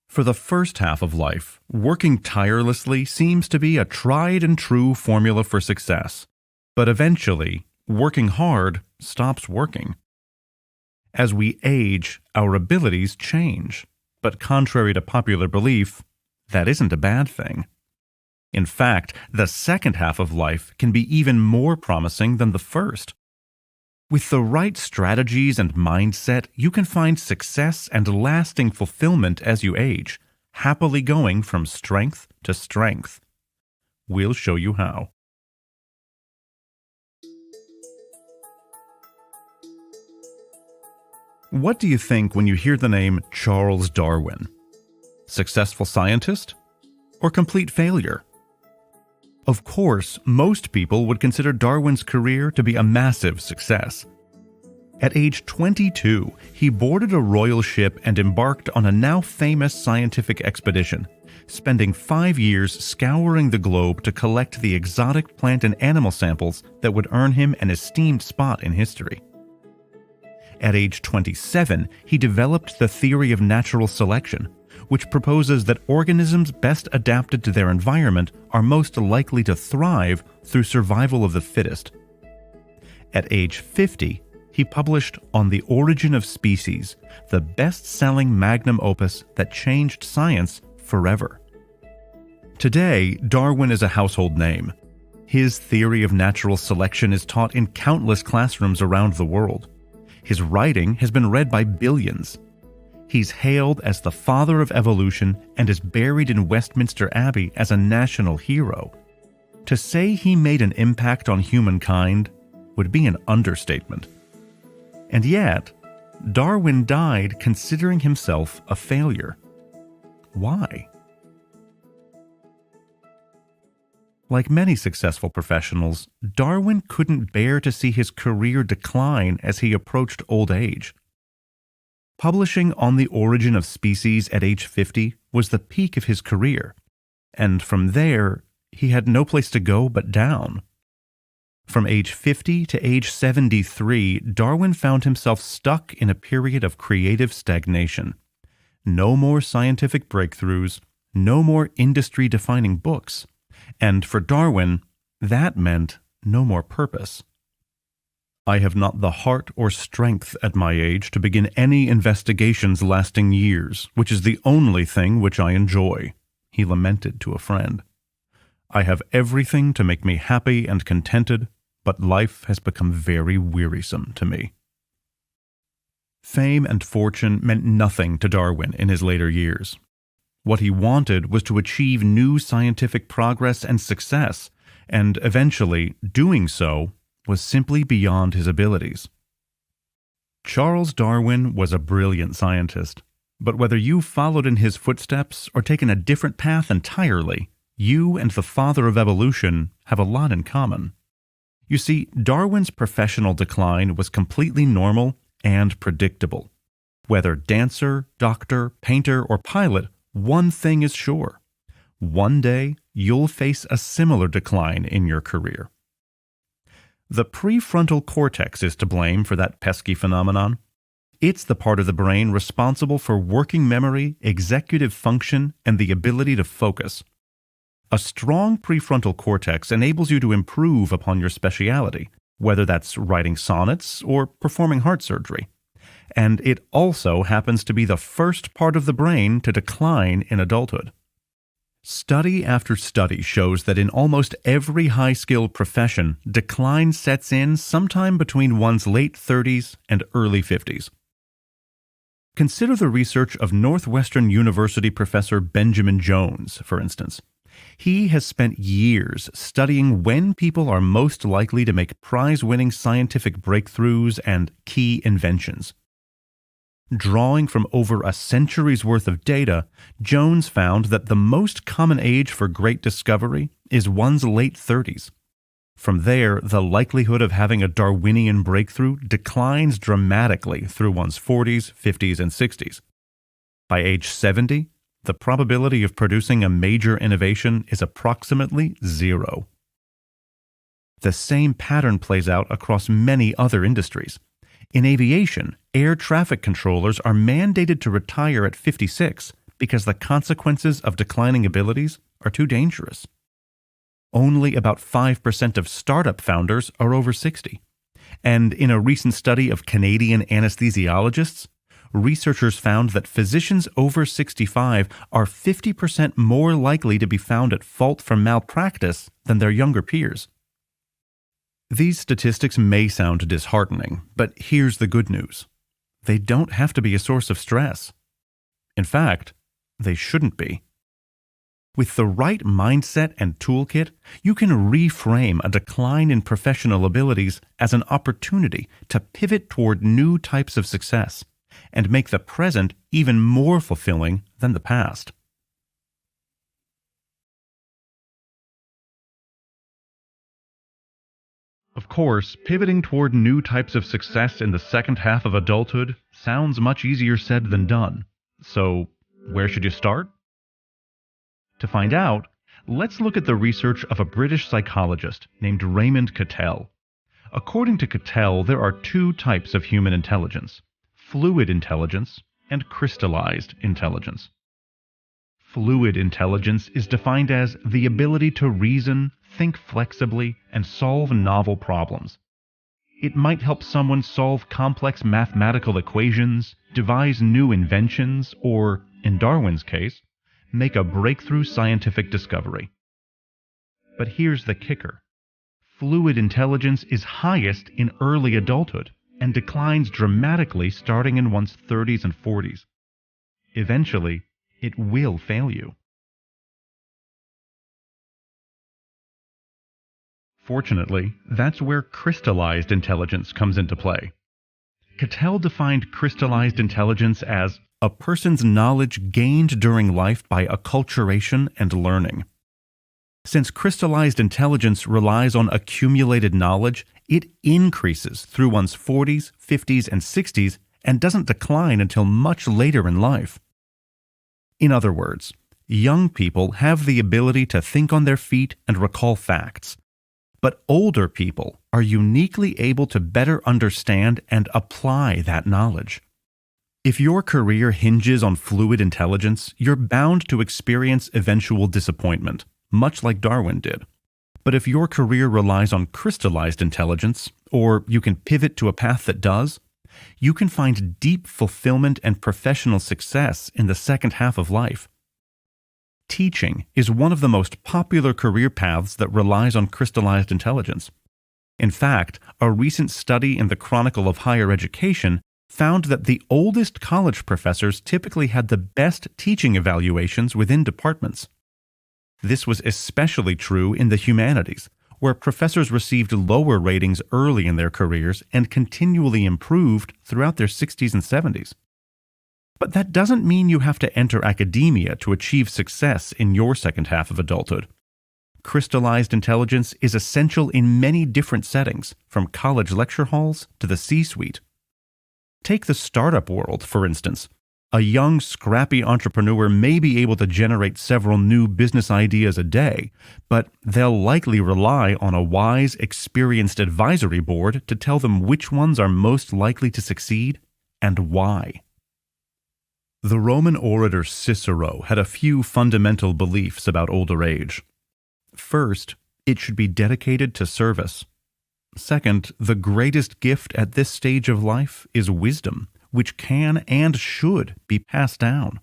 For the first half of life, working tirelessly seems to be a tried and true formula for success. But eventually, working hard stops working. As we age, our abilities change. But contrary to popular belief, that isn't a bad thing. In fact, the second half of life can be even more promising than the first. With the right strategies and mindset, you can find success and lasting fulfillment as you age, happily going from strength to strength. We'll show you how. What do you think when you hear the name Charles Darwin? Successful scientist? Or complete failure? Of course, most people would consider Darwin's career to be a massive success. At age 22, he boarded a royal ship and embarked on a now famous scientific expedition, spending 5 years scouring the globe to collect the exotic plant and animal samples that would earn him an esteemed spot in history. At age 27, he developed the theory of natural selection, which proposes that organisms best adapted to their environment are most likely to thrive through survival of the fittest. At age 50, he published On the Origin of Species, the best-selling magnum opus that changed science forever. Today, Darwin is a household name. His theory of natural selection is taught in countless classrooms around the world. His writing has been read by billions. He's hailed as the father of evolution and is buried in Westminster Abbey as a national hero. To say he made an impact on humankind would be an understatement. And yet, Darwin died considering himself a failure. Why? Like many successful professionals, Darwin couldn't bear to see his career decline as he approached old age. Publishing On the Origin of Species at age 50 was the peak of his career, and from there, he had no place to go but down. From age 50 to age 73, Darwin found himself stuck in a period of creative stagnation. No more scientific breakthroughs, no more industry-defining books, and for Darwin, that meant no more purpose. I have not the heart or strength at my age to begin any investigations lasting years, which is the only thing which I enjoy, he lamented to a friend. I have everything to make me happy and contented, but life has become very wearisome to me. Fame and fortune meant nothing to Darwin in his later years. What he wanted was to achieve new scientific progress and success, and eventually, doing so was simply beyond his abilities. Charles Darwin was a brilliant scientist, but whether you followed in his footsteps or taken a different path entirely, you and the father of evolution have a lot in common. You see, Darwin's professional decline was completely normal and predictable. Whether dancer, doctor, painter, or pilot, one thing is sure. One day, you'll face a similar decline in your career. The prefrontal cortex is to blame for that pesky phenomenon. It's the part of the brain responsible for working memory, executive function, and the ability to focus. A strong prefrontal cortex enables you to improve upon your specialty, whether that's writing sonnets or performing heart surgery. And it also happens to be the first part of the brain to decline in adulthood. Study after study shows that in almost every high-skilled profession, decline sets in sometime between one's late 30s and early 50s. Consider the research of Northwestern University professor Benjamin Jones, for instance. He has spent years studying when people are most likely to make prize-winning scientific breakthroughs and key inventions. Drawing from over a century's worth of data, Jones found that the most common age for great discovery is one's late 30s. From there, the likelihood of having a Darwinian breakthrough declines dramatically through one's 40s, 50s, and 60s. By age 70, the probability of producing a major innovation is approximately 0. The same pattern plays out across many other industries. In aviation, air traffic controllers are mandated to retire at 56 because the consequences of declining abilities are too dangerous. Only about 5% of startup founders are over 60. And in a recent study of Canadian anesthesiologists, researchers found that physicians over 65 are 50% more likely to be found at fault for malpractice than their younger peers. These statistics may sound disheartening, but here's the good news. They don't have to be a source of stress. In fact, they shouldn't be. With the right mindset and toolkit, you can reframe a decline in professional abilities as an opportunity to pivot toward new types of success and make the present even more fulfilling than the past. Of course, pivoting toward new types of success in the second half of adulthood sounds much easier said than done. So, where should you start? To find out, let's look at the research of a British psychologist named Raymond Cattell. According to Cattell, there are two types of human intelligence: fluid intelligence and crystallized intelligence. Fluid intelligence is defined as the ability to reason, think flexibly, and solve novel problems. It might help someone solve complex mathematical equations, devise new inventions, or, in Darwin's case, make a breakthrough scientific discovery. But here's the kicker. Fluid intelligence is highest in early adulthood and declines dramatically starting in one's 30s and 40s. Eventually, it will fail you. Fortunately, that's where crystallized intelligence comes into play. Cattell defined crystallized intelligence as a person's knowledge gained during life by acculturation and learning. Since crystallized intelligence relies on accumulated knowledge, it increases through one's 40s, 50s, and 60s and doesn't decline until much later in life. In other words, young people have the ability to think on their feet and recall facts, but older people are uniquely able to better understand and apply that knowledge. If your career hinges on fluid intelligence, you're bound to experience eventual disappointment, much like Darwin did. But if your career relies on crystallized intelligence, or you can pivot to a path that does, you can find deep fulfillment and professional success in the second half of life. Teaching is one of the most popular career paths that relies on crystallized intelligence. In fact, a recent study in the Chronicle of Higher Education found that the oldest college professors typically had the best teaching evaluations within departments. This was especially true in the humanities, where professors received lower ratings early in their careers and continually improved throughout their 60s and 70s. But that doesn't mean you have to enter academia to achieve success in your second half of adulthood. Crystallized intelligence is essential in many different settings, from college lecture halls to the C-suite. Take the startup world, for instance. A young, scrappy entrepreneur may be able to generate several new business ideas a day, but they'll likely rely on a wise, experienced advisory board to tell them which ones are most likely to succeed and why. The Roman orator Cicero had a few fundamental beliefs about older age. First, it should be dedicated to service. Second, the greatest gift at this stage of life is wisdom, which can and should be passed down.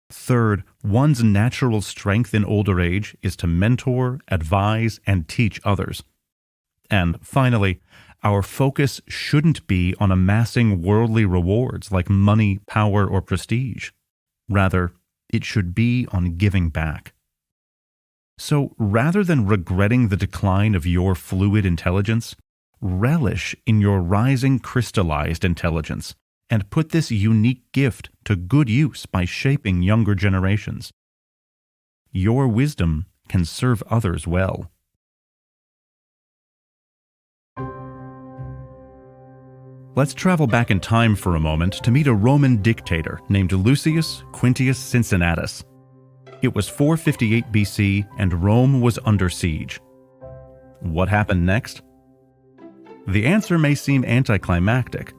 Third, one's natural strength in older age is to mentor, advise, and teach others. And finally, our focus shouldn't be on amassing worldly rewards like money, power, or prestige. Rather, it should be on giving back. So rather than regretting the decline of your fluid intelligence, relish in your rising crystallized intelligence and put this unique gift to good use by shaping younger generations. Your wisdom can serve others well. Let's travel back in time for a moment to meet a Roman dictator named Lucius Quintius Cincinnatus. It was 458 BC and Rome was under siege. What happened next? The answer may seem anticlimactic.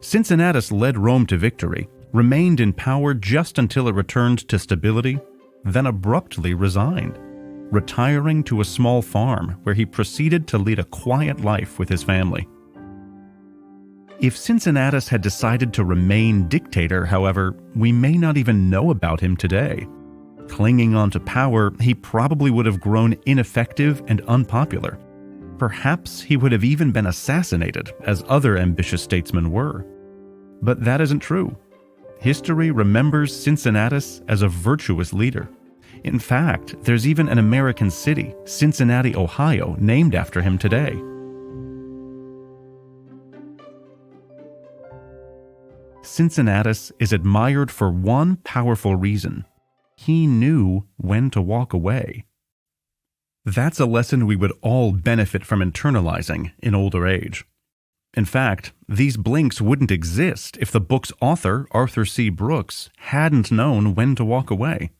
Cincinnatus led Rome to victory, remained in power just until it returned to stability, then abruptly resigned, retiring to a small farm where he proceeded to lead a quiet life with his family. If Cincinnatus had decided to remain dictator, however, we may not even know about him today. Clinging on to power, he probably would have grown ineffective and unpopular. Perhaps he would have even been assassinated, as other ambitious statesmen were. But that isn't true. History remembers Cincinnatus as a virtuous leader. In fact, there's even an American city, Cincinnati, Ohio, named after him today. Cincinnatus is admired for one powerful reason. He knew when to walk away. That's a lesson we would all benefit from internalizing in older age. In fact, these blinks wouldn't exist if the book's author, Arthur C. Brooks, hadn't known when to walk away.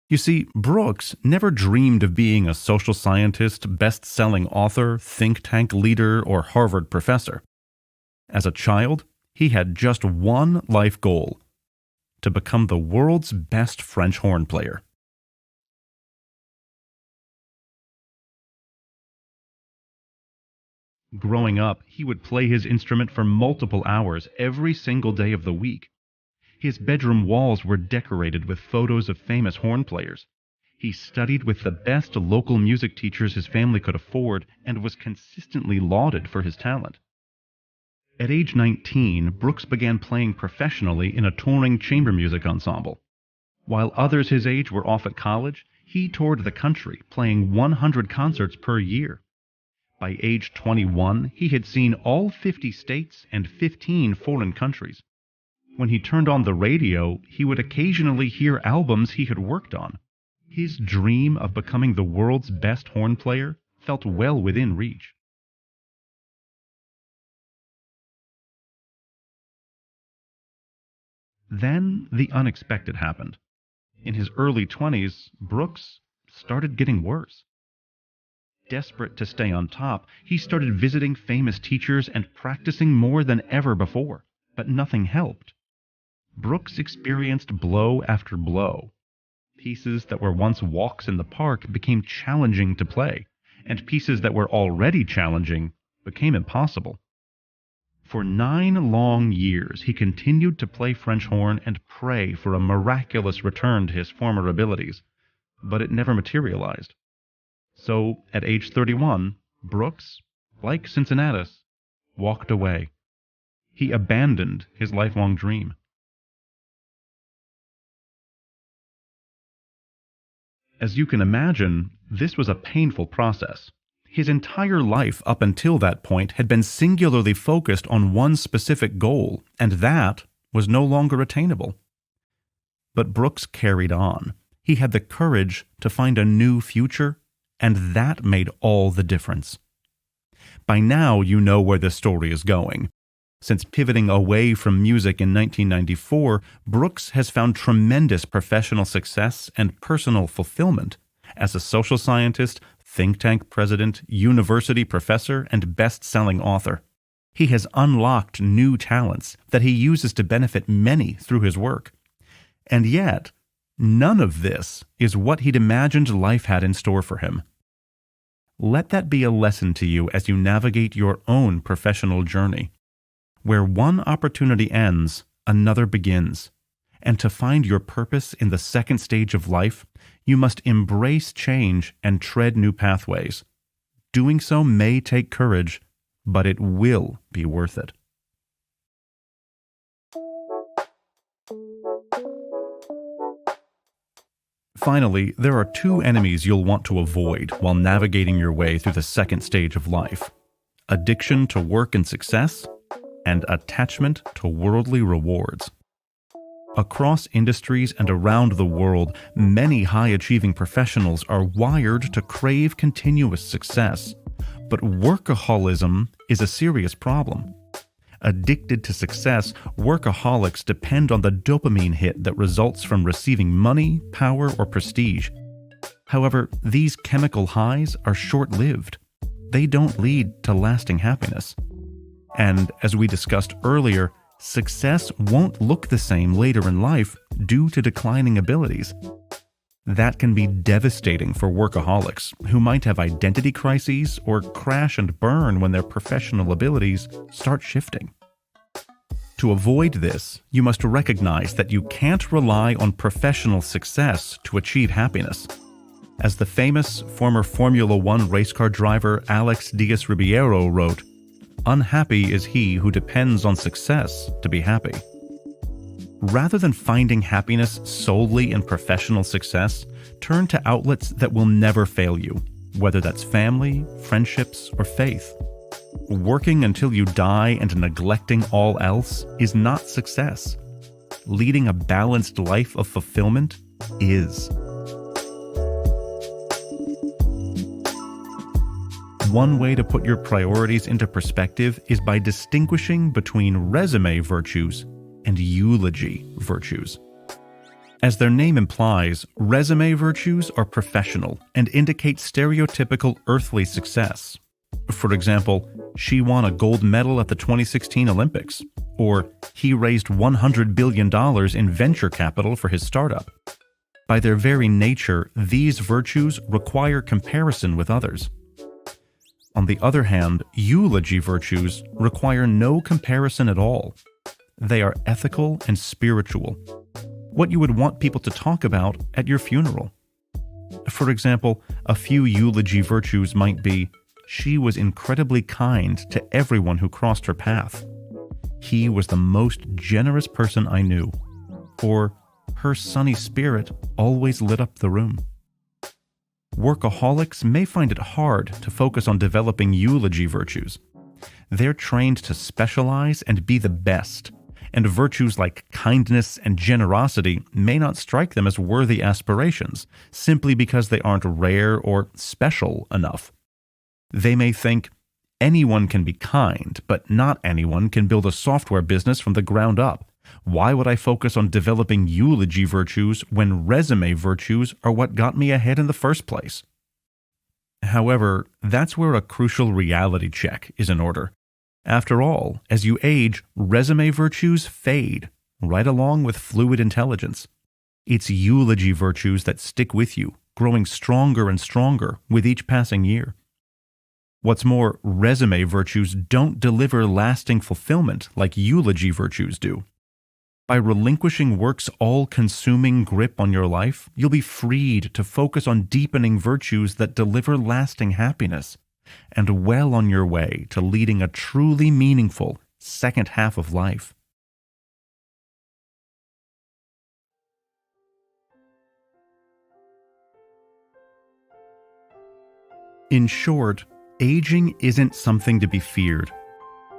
You see, Brooks never dreamed of being a social scientist, best-selling author, think tank leader, or Harvard professor. As a child, he had just one life goal: to become the world's best French horn player. Growing up, he would play his instrument for multiple hours every single day of the week. His bedroom walls were decorated with photos of famous horn players. He studied with the best local music teachers his family could afford and was consistently lauded for his talent. At age 19, Brooks began playing professionally in a touring chamber music ensemble. While others his age were off at college, he toured the country, playing 100 concerts per year. By age 21, he had seen all 50 states and 15 foreign countries. When he turned on the radio, he would occasionally hear albums he had worked on. His dream of becoming the world's best horn player felt well within reach. Then the unexpected happened. In his early 20s, Brooks started getting worse. Desperate to stay on top, he started visiting famous teachers and practicing more than ever before, but nothing helped. Brooks experienced blow after blow. Pieces that were once walks in the park became challenging to play, and pieces that were already challenging became impossible. For 9 long years, he continued to play French horn and pray for a miraculous return to his former abilities, but it never materialized. So, at age 31, Brooks, like Cincinnatus, walked away. He abandoned his lifelong dream. As you can imagine, this was a painful process. His entire life up until that point had been singularly focused on one specific goal, and that was no longer attainable. But Brooks carried on. He had the courage to find a new future, and that made all the difference. By now, you know where this story is going. Since pivoting away from music in 1994, Brooks has found tremendous professional success and personal fulfillment as a social scientist, think tank president, university professor, and best-selling author. He has unlocked new talents that he uses to benefit many through his work. And yet, none of this is what he'd imagined life had in store for him. Let that be a lesson to you as you navigate your own professional journey. Where one opportunity ends, another begins. And to find your purpose in the second stage of life, you must embrace change and tread new pathways. Doing so may take courage, but it will be worth it. Finally, there are 2 enemies you'll want to avoid while navigating your way through the second stage of life: addiction to work and success, and attachment to worldly rewards. Across industries and around the world, many high-achieving professionals are wired to crave continuous success. But workaholism is a serious problem. Addicted to success, workaholics depend on the dopamine hit that results from receiving money, power, or prestige. However, these chemical highs are short-lived. they don't lead to lasting happiness. And as we discussed earlier, success won't look the same later in life due to declining abilities. That can be devastating for workaholics who might have identity crises or crash and burn when their professional abilities start shifting. To avoid this, you must recognize that you can't rely on professional success to achieve happiness. As the famous former Formula One race car driver Alex Diaz Ribeiro wrote, "Unhappy is he who depends on success to be happy." Rather than finding happiness solely in professional success, turn to outlets that will never fail you, whether that's family, friendships, or faith. Working until you die and neglecting all else is not success. Leading a balanced life of fulfillment is. One way to put your priorities into perspective is by distinguishing between resume virtues and eulogy virtues. As their name implies, resume virtues are professional and indicate stereotypical earthly success. For example, she won a gold medal at the 2016 Olympics, or he raised $100 billion in venture capital for his startup. By their very nature, these virtues require comparison with others. On the other hand, eulogy virtues require no comparison at all. They are ethical and spiritual, what you would want people to talk about at your funeral. For example, a few eulogy virtues might be, she was incredibly kind to everyone who crossed her path. He was the most generous person I knew. Or, her sunny spirit always lit up the room. Workaholics may find it hard to focus on developing eulogy virtues. They're trained to specialize and be the best, and virtues like kindness and generosity may not strike them as worthy aspirations, simply because they aren't rare or special enough. They may think, anyone can be kind, but not anyone can build a software business from the ground up. Why would I focus on developing eulogy virtues when resume virtues are what got me ahead in the first place? However, that's where a crucial reality check is in order. After all, as you age, resume virtues fade, right along with fluid intelligence. It's eulogy virtues that stick with you, growing stronger and stronger with each passing year. What's more, resume virtues don't deliver lasting fulfillment like eulogy virtues do. By relinquishing work's all-consuming grip on your life, you'll be freed to focus on deepening virtues that deliver lasting happiness, and well on your way to leading a truly meaningful second half of life. In short, aging isn't something to be feared.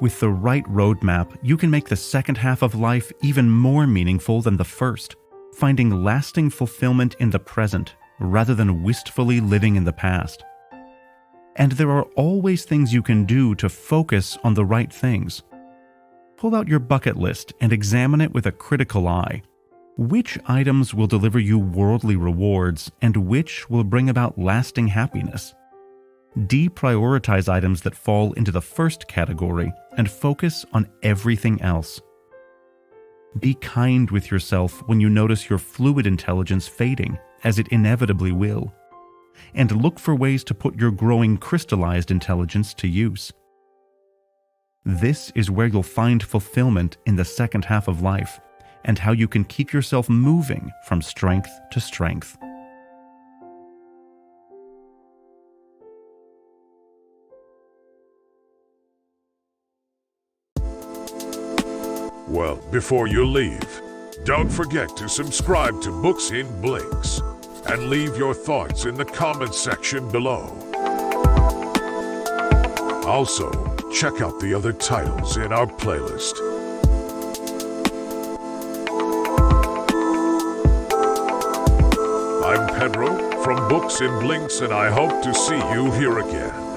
With the right roadmap, you can make the second half of life even more meaningful than the first, finding lasting fulfillment in the present rather than wistfully living in the past. And there are always things you can do to focus on the right things. Pull out your bucket list and examine it with a critical eye. Which items will deliver you worldly rewards and which will bring about lasting happiness? Deprioritize items that fall into the first category and focus on everything else. Be kind with yourself when you notice your fluid intelligence fading, as it inevitably will. And look for ways to put your growing crystallized intelligence to use. This is where you'll find fulfillment in the second half of life, and how you can keep yourself moving from strength to strength. Well, before you leave, don't forget to subscribe to Books in Blinks and leave your thoughts in the comment section below. Also, check out the other titles in our playlist. I'm Pedro from Books in Blinks, and I hope to see you here again.